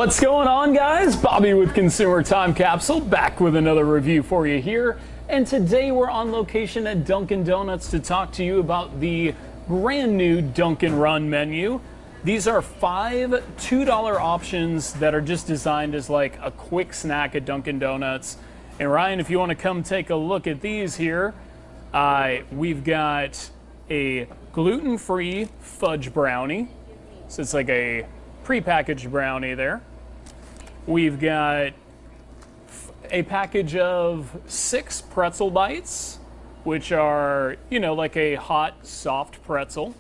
What's going on, guys? Bobby with Consumer Time Capsule, back with another review for you here. And today we're on location at Dunkin Donuts to talk to you about the brand new Dunkin Run menu. These are 5 $2 options that are just designed as like a quick snack at Dunkin Donuts. And Ryan, if you want to come take a look at these here, we've got a gluten-free fudge brownie. So it's like a prepackaged brownie there. We've got a package of 6 pretzel bites, which are, you know, like a hot, soft pretzel.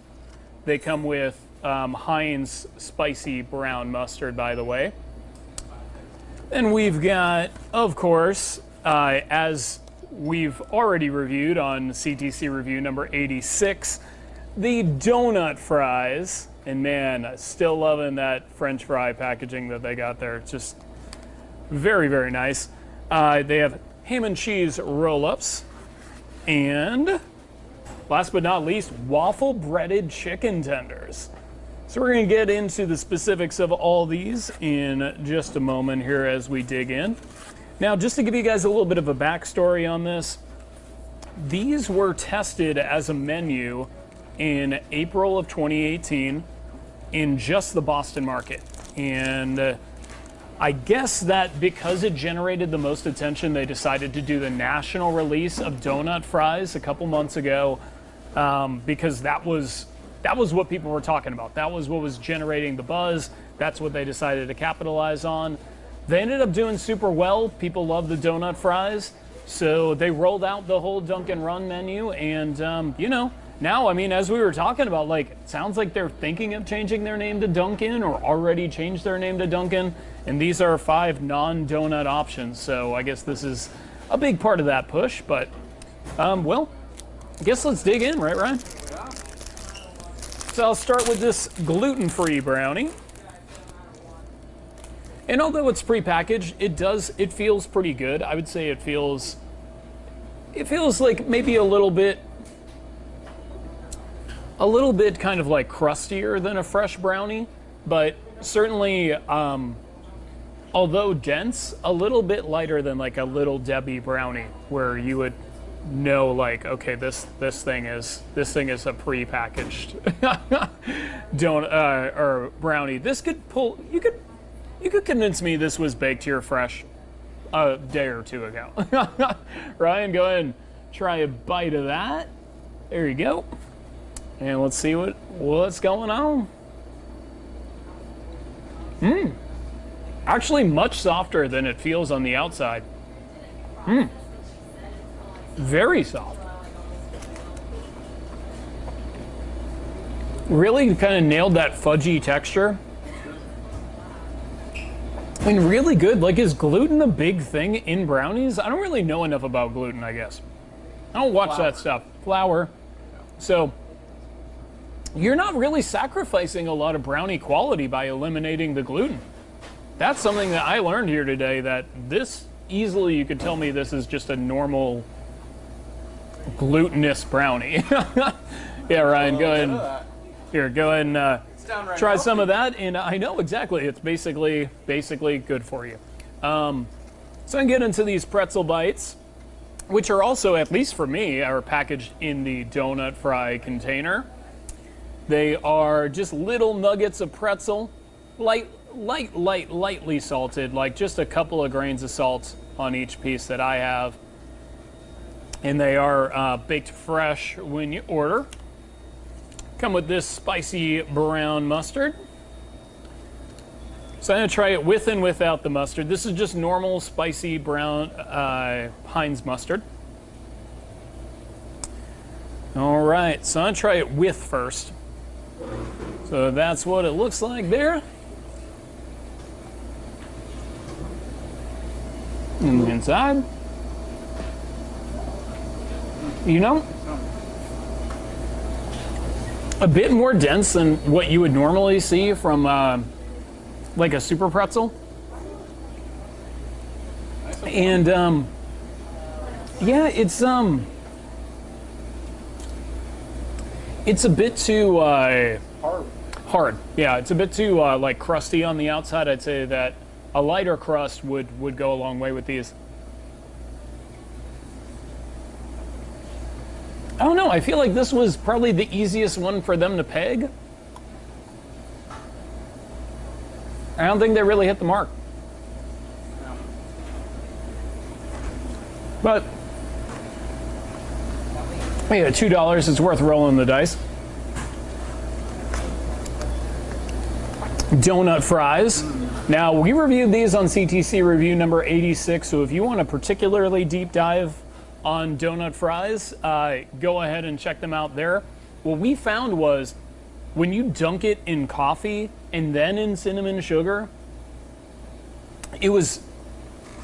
They come with Heinz spicy brown mustard, by the way. And we've got, of course, as we've already reviewed on CTC review number 86, the donut fries. And man, still loving that French fry packaging that they got there. It's just very, very nice. They have ham and cheese roll-ups. And last but not least, waffle-breaded chicken tenders. So we're going to get into the specifics of all these in just a moment here as we dig in. Now, just to give you guys a little bit of a backstory on this, these were tested as a menu in April of 2018 in just the Boston market. And I guess that because it generated the most attention, they decided to do the national release of donut fries a couple months ago, because that was what people were talking about. That was what was generating the buzz. That's what they decided to capitalize on. They ended up doing super well. People love the donut fries. So they rolled out the whole Dunkin Run menu. And, you know, now, I mean, as we were talking about, like, it sounds like they're thinking of changing their name to Dunkin' or already changed their name to Dunkin'. And these are 5 non-donut options. So I guess this is a big part of that push. But, well, I guess let's dig in, right, Ryan? Yeah. So I'll start with this gluten-free brownie. And although it's prepackaged, it feels pretty good. I would say it feels like maybe a little bit kind of like crustier than a fresh brownie, but certainly, although dense, a little bit lighter than like a Little Debbie brownie, where you would know like, okay, this thing is a prepackaged donut or brownie. This could pull. You could convince me this was baked here fresh a day or two ago. Ryan, go ahead and try a bite of that. There you go. And let's see what's going on. Actually much softer than it feels on the outside. Very soft. Really kind of nailed that fudgy texture. I mean, really good. Like, is gluten a big thing in brownies? I don't really know enough about gluten, I guess. I don't watch that stuff. Flour. So you're not really sacrificing a lot of brownie quality by eliminating the gluten. That's something that I learned here today, that this easily, you could tell me this is just a normal glutinous brownie. Yeah, Ryan, go ahead. Here, go ahead and try some of that. And I know exactly, it's basically good for you. So I can get into these pretzel bites, which are also, at least for me, are packaged in the donut fry container. They are just little nuggets of pretzel, lightly salted, like just a couple of grains of salt on each piece that I have. And they are baked fresh when you order. Come with this spicy brown mustard. So I'm going to try it with and without the mustard. This is just normal spicy brown Heinz mustard. All right, so I'm going to try it with first. So that's what it looks like there. And the inside. You know, a bit more dense than what you would normally see from like a super pretzel. And yeah, it's It's a bit too hard hard. Yeah, it's a bit too like crusty on the outside. I'd say that a lighter crust would go a long way with these. I don't know, I feel like this was probably the easiest one for them to peg. I don't think they really hit the mark. But yeah, $2 is worth rolling the dice. Donut fries. Now, we reviewed these on CTC review number 86, so if you want a particularly deep dive on donut fries, go ahead and check them out there. What we found was when you dunk it in coffee and then in cinnamon sugar, it was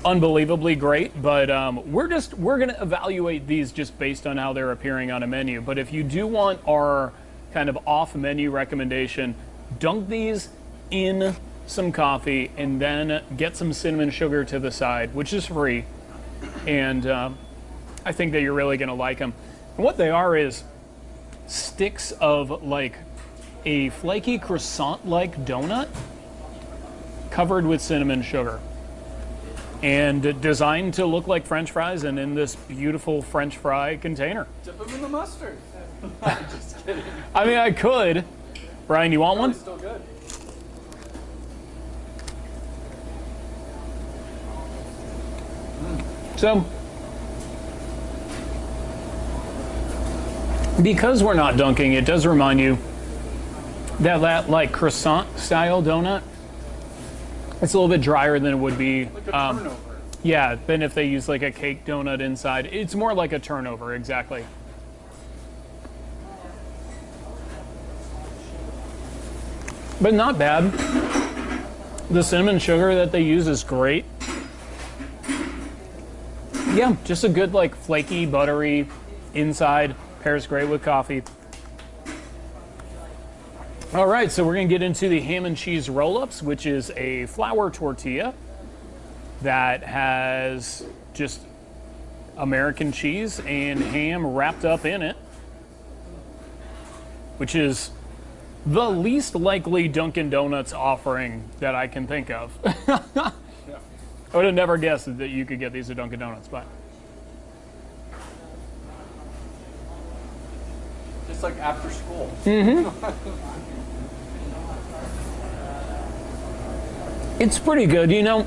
unbelievably great, but we're gonna evaluate these just based on how they're appearing on a menu. But if you do want our kind of off menu recommendation, dunk these in some coffee and then get some cinnamon sugar to the side, which is free, and I think that you're really gonna like them. And what they are is sticks of like a flaky croissant-like donut covered with cinnamon sugar and designed to look like French fries and in this beautiful French fry container. Dip them in the mustard. Just kidding. I mean, I could. Ryan, you want one? Still good. So, because we're not dunking, it does remind you that like croissant style donut, it's a little bit drier than it would be. Like a turnover. Yeah, than if they use like a cake donut inside. It's more like a turnover, exactly. But not bad. The cinnamon sugar that they use is great. Yeah, just a good like flaky, buttery inside. Pairs great with coffee. All right, so we're gonna get into the ham and cheese roll-ups, which is a flour tortilla that has just American cheese and ham wrapped up in it, which is the least likely Dunkin' Donuts offering that I can think of. I would have never guessed that you could get these at Dunkin' Donuts, but. Just like after school. It's pretty good, you know.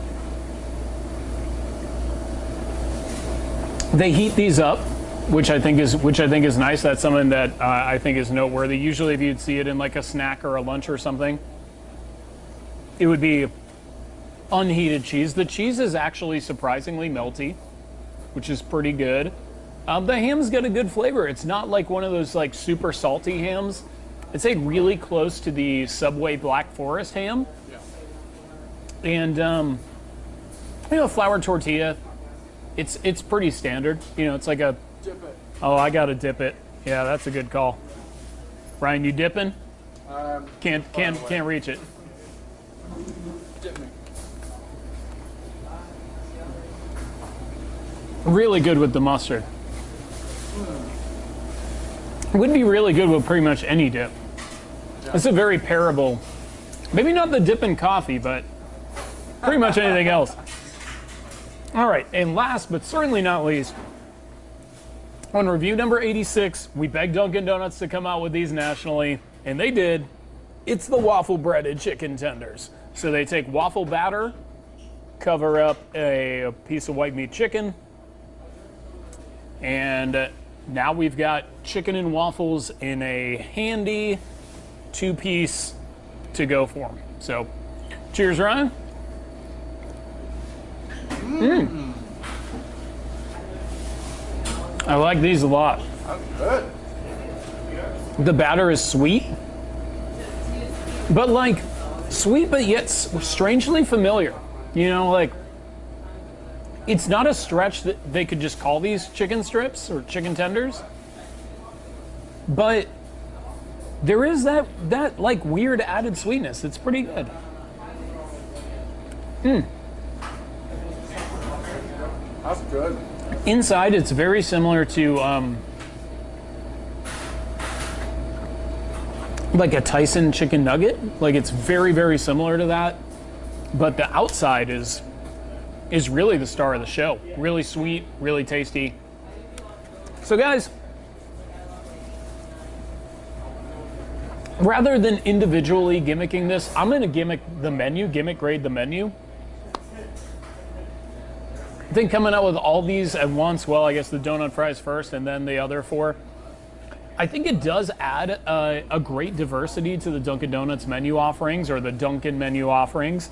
They heat these up, which I think is nice. That's something that I think is noteworthy. Usually, if you'd see it in like a snack or a lunch or something, it would be unheated cheese. The cheese is actually surprisingly melty, which is pretty good. The ham's got a good flavor. It's not like one of those like super salty hams. I'd say really close to the Subway Black Forest ham. Yeah. And you know, flour tortilla, it's pretty standard. You know, it's like a. Dip it. Oh, I gotta dip it. Yeah, that's a good call. Ryan, you dipping? Can't reach it. Dip me. Really good with the mustard. Would be really good with pretty much any dip. It's a very pairable. Maybe not the dip in coffee, but pretty much anything else. All right, and last but certainly not least, on review number 86, we begged Dunkin' Donuts to come out with these nationally, and they did. It's the waffle-breaded chicken tenders. So they take waffle batter, cover up a piece of white meat chicken, and now we've got chicken and waffles in a handy 2-piece to go form. So, cheers, Ryan. I like these a lot. That's good. The batter is sweet, but like sweet, but yet strangely familiar. You know, like it's not a stretch that they could just call these chicken strips or chicken tenders, but there is that like weird added sweetness. It's pretty good. That's good. Inside, it's very similar to like a Tyson chicken nugget. Like it's very, very similar to that, but the outside is really the star of the show. Really sweet, really tasty. So guys, rather than individually gimmicking this, I'm gonna gimmick grade the menu. I think coming out with all these at once, well, I guess the donut fries first and then the other four, I think it does add a great diversity to the Dunkin' Donuts menu offerings, or the Dunkin' menu offerings,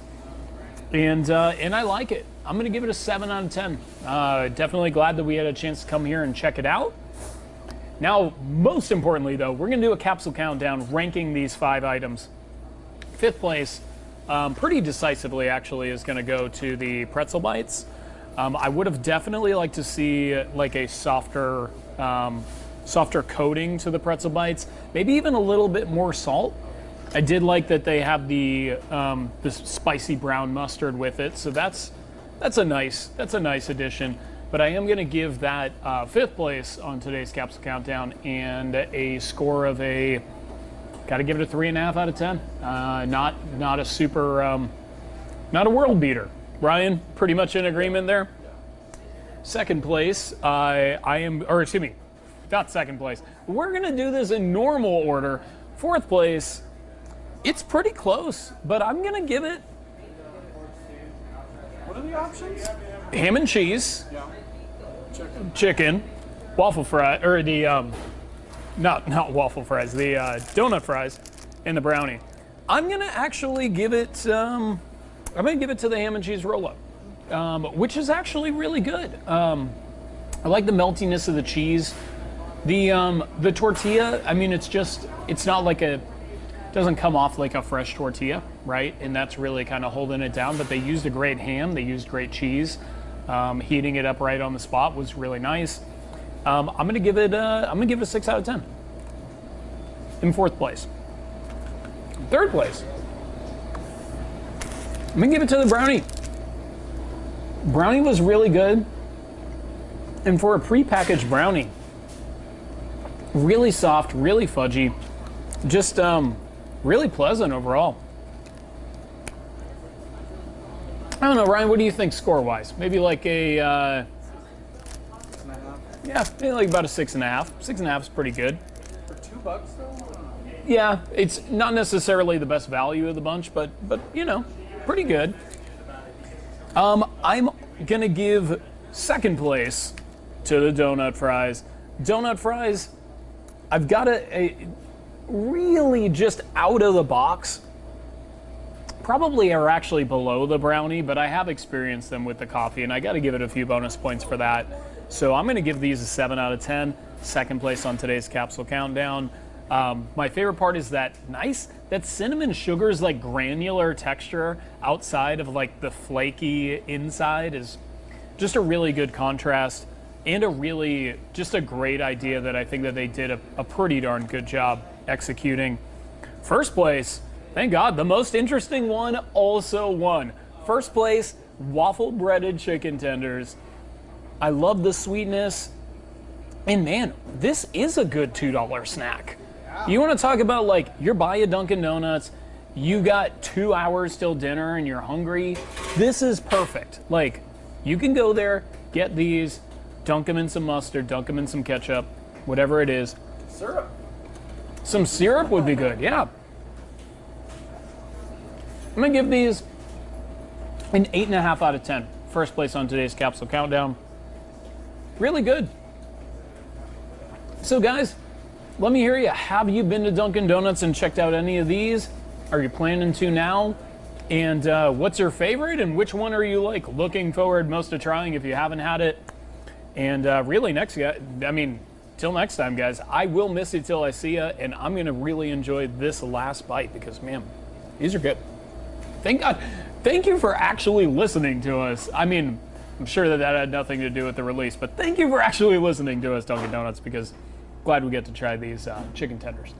and I like it. I'm gonna give it a 7 out of 10. Definitely glad that we had a chance to come here and check it out. Now, most importantly though, we're gonna do a capsule countdown ranking these 5 items. 5th place, pretty decisively actually, is gonna go to the pretzel bites. I would have definitely liked to see like a softer coating to the pretzel bites, maybe even a little bit more salt. I did like that they have the spicy brown mustard with it, so that's a nice addition. But I am going to give that 5th place on today's capsule countdown, and a score of got to give it a 3.5 out of 10. Not a super, not a world beater. Ryan, pretty much in agreement there. 2nd place, excuse me, not 2nd place. We're going to do this in normal order. 4th place, it's pretty close, but I'm going to give it. What are the options? Ham and cheese. Yeah. Chicken, waffle fry, or the not waffle fries, the donut fries, and the brownie. I'm gonna actually give it. I'm gonna give it to the ham and cheese roll-up, which is actually really good. I like the meltiness of the cheese. The tortilla. I mean, it's not like doesn't come off like a fresh tortilla, right? And that's really kind of holding it down. But they used a great ham. They used great cheese. Heating it up right on the spot was really nice. I'm gonna give it a 6 out of 10. In 4th place. 3rd place, I'm gonna give it to the brownie. Brownie was really good, and for a pre-packaged brownie, really soft, really fudgy, just really pleasant overall. I don't know, Ryan, what do you think score-wise? Maybe like a, 6.5. yeah, maybe like about a 6.5. 6.5 is pretty good. For $2 though? Yeah, it's not necessarily the best value of the bunch, but you know, pretty good. I'm gonna give 2nd place to the donut fries. Donut fries, I've got a really just out of the box. Probably are actually below the brownie, but I have experienced them with the coffee, and I got to give it a few bonus points for that. So I'm going to give these a 7 out of 10. 2nd place on today's capsule countdown. My favorite part is that cinnamon sugar's like granular texture outside of like the flaky inside is just a really good contrast, and just a great idea that I think that they did a pretty darn good job executing. 1st place, thank God, the most interesting one also won. 1st place, waffle-breaded chicken tenders. I love the sweetness. And man, this is a good $2 snack. Yeah. You want to talk about like, you're by a Dunkin' Donuts, you got 2 hours till dinner and you're hungry. This is perfect. Like, you can go there, get these, dunk them in some mustard, dunk them in some ketchup, whatever it is. Syrup. Some syrup would be good, yeah. I'm gonna give these an 8.5 out of 10. 1st place on today's capsule countdown. Really good. So guys, let me hear you. Have you been to Dunkin' Donuts and checked out any of these? Are you planning to now? And what's your favorite, and which one are you like looking forward most to trying if you haven't had it? And really till next time, guys, I will miss you till I see you, and I'm gonna really enjoy this last bite because, man, these are good. Thank God. Thank you for actually listening to us. I mean, I'm sure that had nothing to do with the release, but thank you for actually listening to us, Dunkin' Donuts, because glad we get to try these chicken tenders.